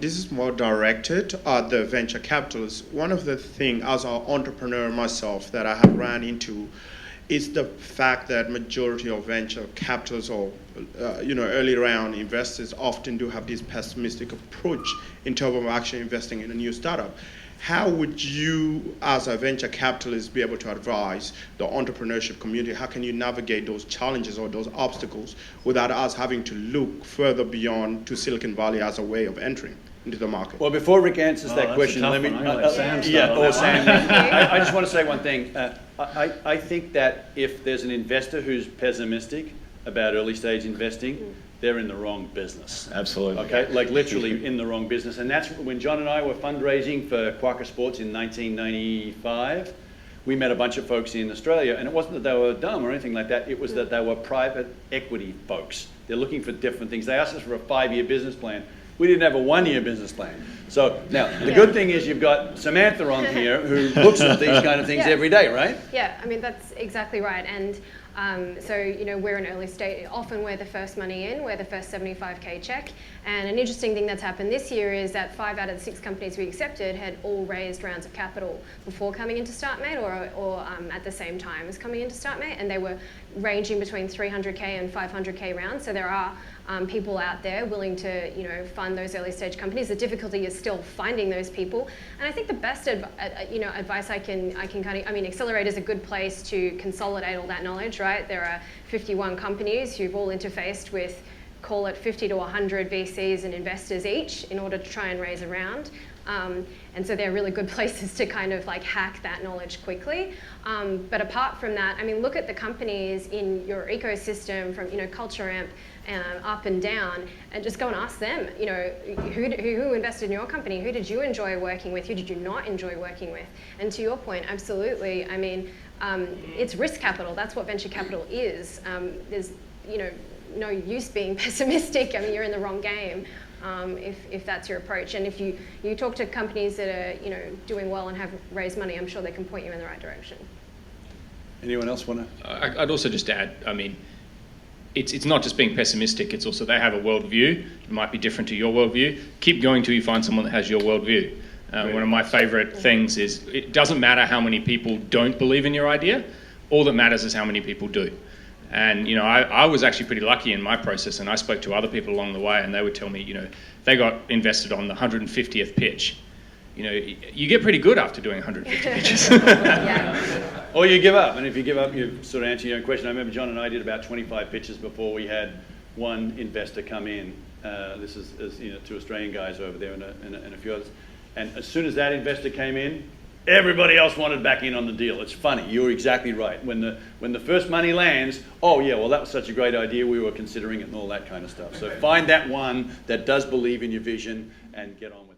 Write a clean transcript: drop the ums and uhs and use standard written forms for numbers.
This is more directed at the venture capitalists. One of the things, as an entrepreneur myself, that I have ran into is the fact that majority of venture capitalists or early round investors often do have this pessimistic approach in terms of actually investing in a new startup. How would you, as a venture capitalist, be able to advise the entrepreneurship community? How can you navigate those challenges or those obstacles without us having to look further beyond to Silicon Valley as a way of entering into the market? Well, before Rick answers that question, let me. Sam Sam. I just want to say one thing. I think that if there's an investor who's pessimistic about early stage investing, they're in the wrong business. Absolutely. Okay, like literally in the wrong business. And that's when John and I were fundraising for Quokka Sports in 1995. We met a bunch of folks in Australia, and it wasn't that they were dumb or anything like that. It was that they were private equity folks. They're looking for different things. They asked us for a 5-year business plan. We didn't have a 1-year business plan. So now the good thing is you've got Samantha on here who looks at these kind of things every day, right? Yeah, I mean, that's exactly right. And so, we're an early stage. Often we're the first money in, we're the first 75K check. And an interesting thing that's happened this year is that 5 out of the 6 companies we accepted had all raised rounds of capital before coming into StartMate or at the same time as coming into StartMate. And they were ranging between 300K and 500K rounds. So there are people out there willing to, fund those early stage companies. The difficulty is still finding those people. And I think the best, advice I can Accelerate is a good place to consolidate all that knowledge, right? There are 51 companies who've all interfaced with, call it 50 to 100 VCs and investors each in order to try and raise a round. And so they're really good places to kind of like hack that knowledge quickly. But apart from that, look at the companies in your ecosystem from, Culture Amp up and down, and just go and ask them, who invested in your company? Who did you enjoy working with? Who did you not enjoy working with? And to your point, absolutely. It's risk capital. That's what venture capital is. There's, no use being pessimistic. You're in the wrong game. If that's your approach. And if you talk to companies that are doing well and have raised money, I'm sure they can point you in the right direction. Anyone else want to? I'd also just add, it's not just being pessimistic, it's also they have a worldview. It might be different to your worldview. Keep going till you find someone that has your worldview. One of my favorite things is it doesn't matter how many people don't believe in your idea. All that matters is how many people do. And, I was actually pretty lucky in my process, and I spoke to other people along the way, and they would tell me, they got invested on the 150th pitch. You get pretty good after doing 150 pitches. Or you give up, and if you give up, you sort of answer your own question. I remember John and I did about 25 pitches before we had one investor come in. This is 2 Australian guys over there and a few others. And as soon as that investor came in, everybody else wanted back in on the deal. It's funny. You're exactly right. When the first money lands, oh yeah, well that was such a great idea. We were considering it and all that kind of stuff. So find that one that does believe in your vision and get on with it.